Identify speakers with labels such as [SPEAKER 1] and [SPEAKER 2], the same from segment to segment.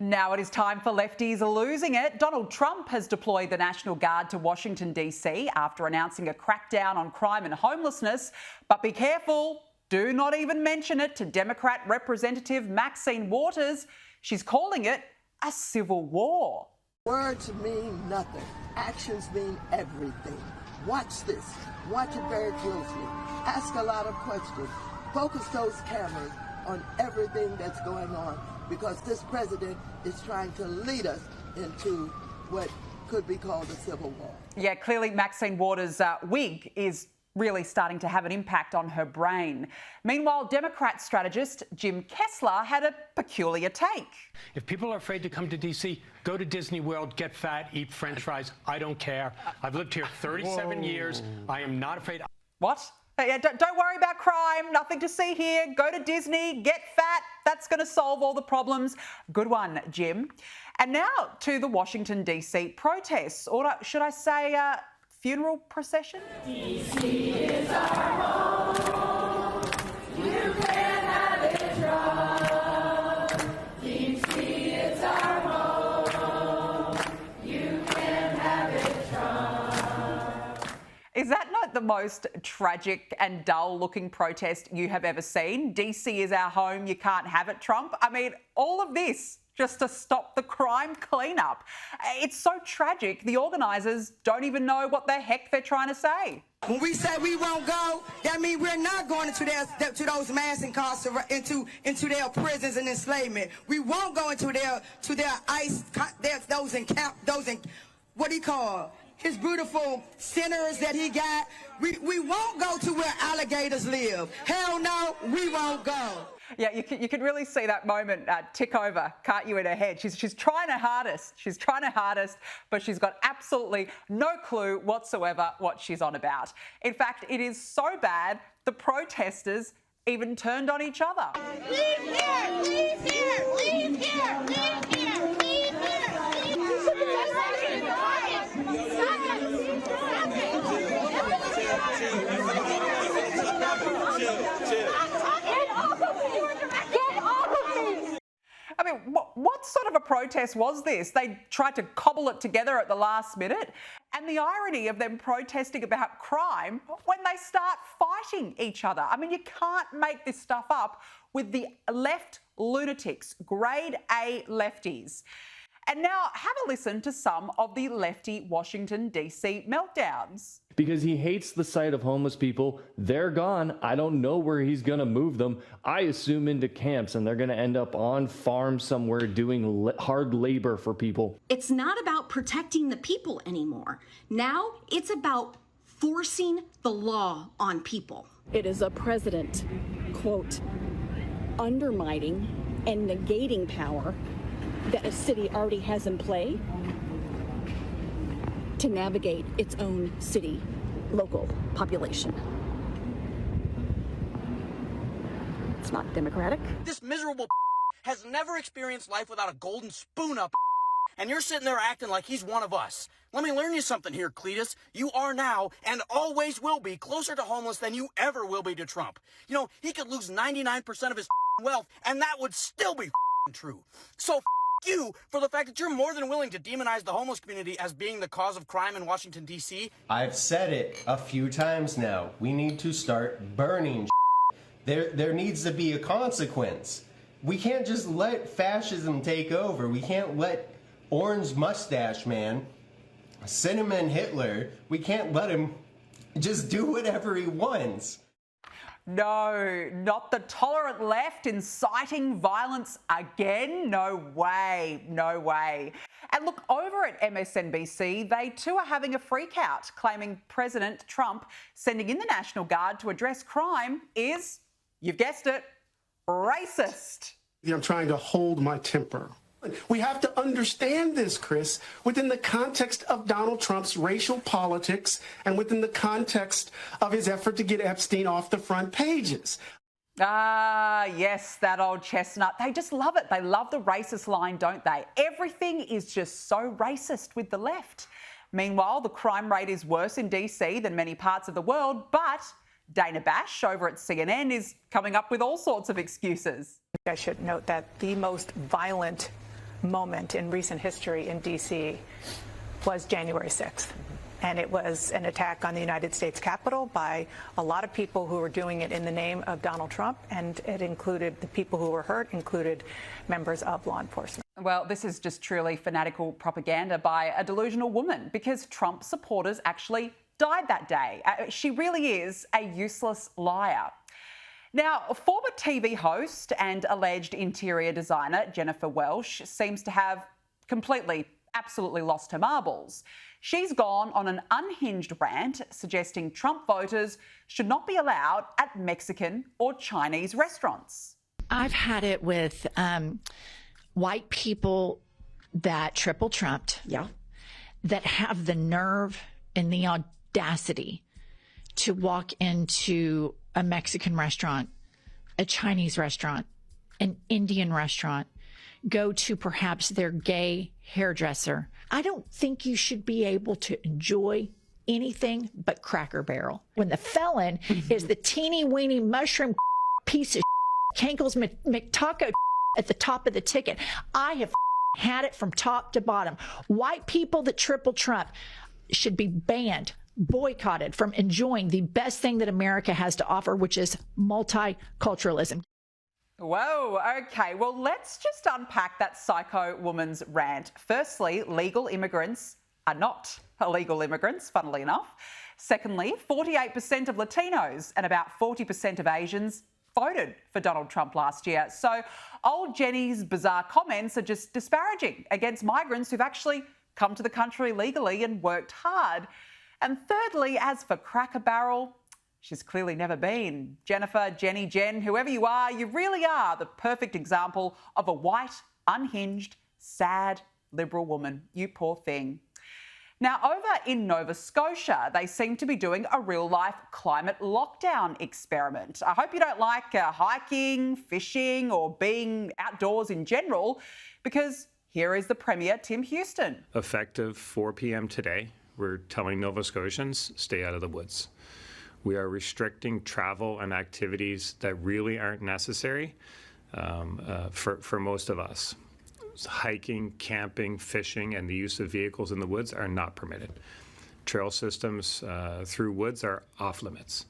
[SPEAKER 1] Now it is time for Lefties losing it. Donald Trump has deployed the National Guard to Washington, D.C. after announcing a crackdown on crime and homelessness. But be careful, do not even mention it to Democrat Representative Maxine Waters. She's calling it a civil war.
[SPEAKER 2] Words mean nothing. Actions mean everything. Watch this. Watch it very closely. Ask a lot of questions. Focus those cameras on everything that's going on, because this president is trying to lead us into what could be called a civil war.
[SPEAKER 1] Yeah, clearly Maxine Waters' wig is really starting to have an impact on her brain. Meanwhile, Democrat strategist Jim Kessler had a peculiar take.
[SPEAKER 3] If people are afraid to come to D.C., go to Disney World, get fat, eat French fries. I don't care. I've lived here 37 years. I am not afraid.
[SPEAKER 1] What? Yeah, don't worry about crime. Nothing to see here. Go to Disney, get fat. That's going to solve all the problems. Good one, Jim. And now to the Washington, D.C. protests, or should I say funeral procession?
[SPEAKER 4] D.C. is our home. You can have it Trump. D.C. is our home. You can have it Trump.
[SPEAKER 1] Is that not the most tragic and dull-looking protest you have ever seen? DC is our home, you can't have it, Trump. I mean, all of this just to stop the crime cleanup. It's so tragic, the organisers don't even know what the heck they're trying to say.
[SPEAKER 5] When we say we won't go, that means we're not going into those mass incarceration, into their prisons and enslavement. We won't go into their ICE, what do you call his beautiful centers that he got. We won't go to where alligators live. Hell no, we won't go.
[SPEAKER 1] Yeah, you could really see that moment tick over, can't you, in her head? She's trying her hardest. She's trying her hardest, but she's got absolutely no clue whatsoever what she's on about. In fact, it is so bad, the protesters even turned on each other.
[SPEAKER 4] Leave here! Leave here! Leave here! Leave here! Leave
[SPEAKER 1] I mean, what sort of a protest was this? They tried to cobble it together at the last minute. And the irony of them protesting about crime when they start fighting each other. I mean, you can't make this stuff up with the left lunatics, grade A lefties. And now have a listen to some of the lefty Washington, D.C. meltdowns.
[SPEAKER 6] Because he hates the sight of homeless people. They're gone. I don't know where he's going to move them. I assume into camps, and they're going to end up on farms somewhere doing hard labor for people.
[SPEAKER 7] It's not about protecting the people anymore. Now it's about forcing the law on people.
[SPEAKER 8] It is a president, quote, undermining and negating power that a city already has in play to navigate its own city local population. It's not democratic.
[SPEAKER 9] This miserable has never experienced life without a golden spoon up, and you're sitting there acting like he's one of us. Let me learn you something here, Cletus. You are now and always will be closer to homeless than you ever will be to Trump. You know, he could lose 99% of his wealth, and that would still be true. So you for the fact that you're more than willing to demonize the homeless community as being the cause of crime in Washington, D.C.
[SPEAKER 10] I've said it a few times now. We need to start burning. There needs to be a consequence. We can't just let fascism take over. We can't let Orange Mustache Man, Cinnamon Hitler, we can't let him just do whatever he wants.
[SPEAKER 1] No, not the tolerant left inciting violence again. No way, no way. And look, over at MSNBC, they too are having a freak out, claiming President Trump sending in the National Guard to address crime is, you've guessed it, racist.
[SPEAKER 11] I'm trying to hold my temper. We have to understand this, Chris, within the context of Donald Trump's racial politics and within the context of his effort to get Epstein off the front pages.
[SPEAKER 1] Ah, yes, that old chestnut. They just love it. They love the racist line, don't they? Everything is just so racist with the left. Meanwhile, the crime rate is worse in DC than many parts of the world, but Dana Bash over at CNN is coming up with all sorts of excuses.
[SPEAKER 12] I should note that the most violent moment in recent history in D.C. was January 6th. And it was an attack on the United States Capitol by a lot of people who were doing it in the name of Donald Trump. And it included, the people who were hurt included members of law enforcement.
[SPEAKER 1] Well, this is just truly fanatical propaganda by a delusional woman, because Trump supporters actually died that day. She really is a useless liar. Now, former TV host and alleged interior designer Jennifer Welsh seems to have absolutely lost her marbles. She's gone on an unhinged rant suggesting Trump voters should not be allowed at Mexican or Chinese restaurants.
[SPEAKER 13] I've had it with white people that triple trumped, that have the nerve and the audacity to walk into a Mexican restaurant, a Chinese restaurant, an Indian restaurant, go to perhaps their gay hairdresser. I don't think you should be able to enjoy anything but Cracker Barrel. When the felon is the teeny weeny mushroom piece of Kenkel's McTaco at the top of the ticket. I have had it from top to bottom. White people that triple Trump should be banned, boycotted from enjoying the best thing that America has to offer, which is multiculturalism.
[SPEAKER 1] Whoa, okay. Well, let's just unpack that psycho woman's rant. Firstly, legal immigrants are not illegal immigrants, funnily enough. Secondly, 48% of Latinos and about 40% of Asians voted for Donald Trump last year. So old Jenny's bizarre comments are just disparaging against migrants who've actually come to the country legally and worked hard. And thirdly, as for Cracker Barrel, she's clearly never been. Jennifer, Jenny, Jen, whoever you are, you really are the perfect example of a white, unhinged, sad, liberal woman. You poor thing. Now, over in Nova Scotia, they seem to be doing a real-life climate lockdown experiment. I hope you don't like hiking, fishing, or being outdoors in general, because here is the Premier, Tim Houston.
[SPEAKER 14] Effective 4 p.m. today, we're telling Nova Scotians, stay out of the woods. We are restricting travel and activities that really aren't necessary for most of us. Hiking, camping, fishing, and the use of vehicles in the woods are not permitted. Trail systems through woods are off limits.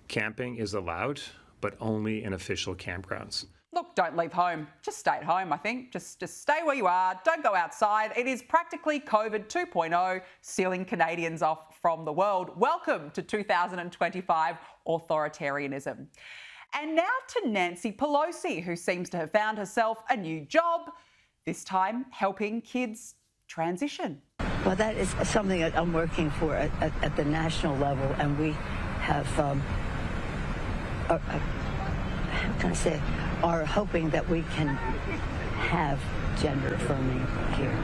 [SPEAKER 14] Camping is allowed, but only in official campgrounds.
[SPEAKER 1] Look, don't leave home. Just stay at home, I think. Just stay where you are. Don't go outside. It is practically COVID 2.0, sealing Canadians off from the world. Welcome to 2025 authoritarianism. And now to Nancy Pelosi, who seems to have found herself a new job, this time helping kids transition.
[SPEAKER 15] Well, that is something that I'm working for at the national level, and we have, how can I say, are hoping that we can have gender affirming here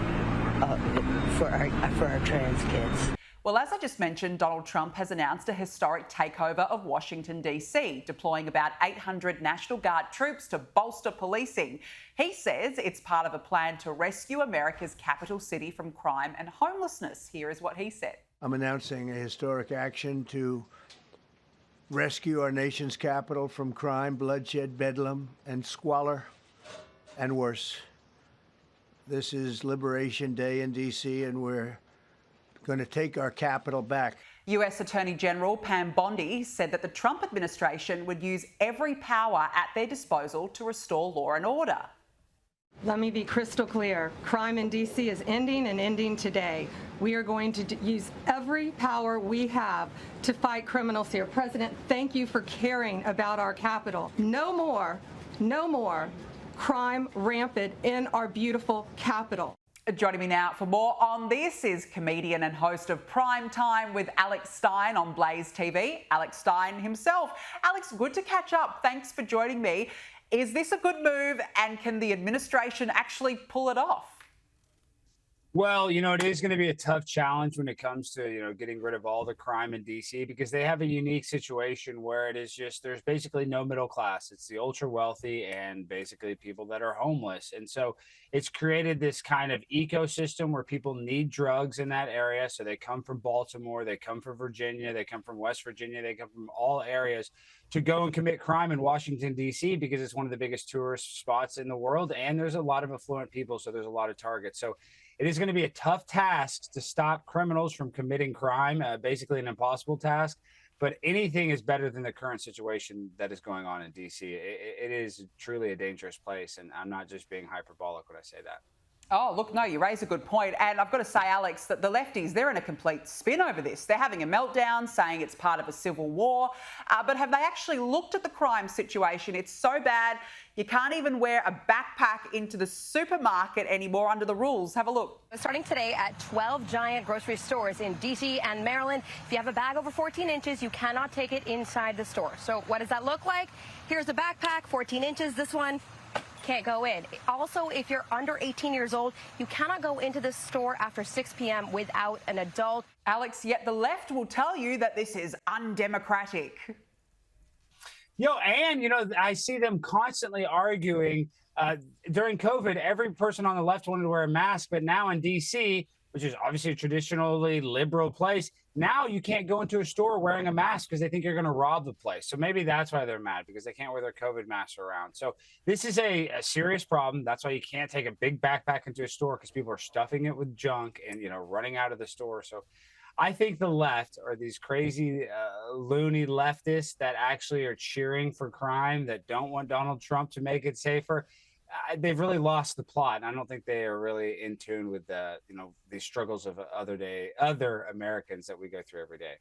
[SPEAKER 15] for our trans kids.
[SPEAKER 1] Well, as I just mentioned, Donald Trump has announced a historic takeover of Washington, D.C., deploying about 800 National Guard troops to bolster policing. He says it's part of a plan to rescue America's capital city from crime and homelessness. Here is what he said.
[SPEAKER 16] I'm announcing a historic action to rescue our nation's capital from crime, bloodshed, bedlam, and squalor, and worse. This is Liberation Day in D.C., and we're going to take our capital back.
[SPEAKER 1] US Attorney General Pam Bondi said that the Trump administration would use every power at their disposal to restore law and order.
[SPEAKER 17] Let me be crystal clear. Crime in D.C. is ending and ending today. We are going to use every power we have to fight criminals here. President, thank you for caring about our capital. No more crime rampant in our beautiful capital.
[SPEAKER 1] Joining me now for more on this is comedian and host of Prime Time with Alex Stein on Blaze TV, Alex Stein himself. Alex, good to catch up. Thanks for joining me. Is this a good move, and can the administration actually pull it off?
[SPEAKER 18] Well, it is going to be a tough challenge when it comes to, getting rid of all the crime in D.C. because they have a unique situation where it is just, there's basically no middle class. It's the ultra wealthy and basically people that are homeless. And so It's created this kind of ecosystem where people need drugs in that area. So they come from Baltimore, they come from Virginia, they come from West Virginia, they come from all areas to go and commit crime in Washington, D.C., because it's one of the biggest tourist spots in the world. And there's a lot of affluent people, so there's a lot of targets. So it is going to be a tough task to stop criminals from committing crime, basically an impossible task. But anything is better than the current situation that is going on in D.C. It is truly a dangerous place, and I'm not just being hyperbolic when I say that.
[SPEAKER 1] Oh, look, no, you raise a good point. And I've got to say, Alex, that the lefties, they're in a complete spin over this. They're having a meltdown, saying it's part of a civil war. But have they actually looked at the crime situation? It's so bad, you can't even wear a backpack into the supermarket anymore under the rules. Have a look.
[SPEAKER 19] Starting today at 12 giant grocery stores in D.C. and Maryland, if you have a bag over 14 inches, you cannot take it inside the store. So what does that look like? Here's a backpack, 14 inches. This one can't go in. Also, if you're under 18 years old, you cannot go into the store after 6 p.m. without an adult.
[SPEAKER 1] Alex, yet the left will tell you that this is undemocratic.
[SPEAKER 18] And, I see them constantly arguing during COVID, every person on the left wanted to wear a mask, but now in D.C., which is obviously a traditionally liberal place, now you can't go into a store wearing a mask because they think you're going to rob the place. So maybe that's why they're mad, because they can't wear their COVID masks around. So this is a serious problem. That's why you can't take a big backpack into a store, because people are stuffing it with junk and, running out of the store. So I think the left are these crazy, loony leftists that actually are cheering for crime, that don't want Donald Trump to make it safer. They've really lost the plot, and I don't think they are really in tune with the struggles of other Americans that we go through every day.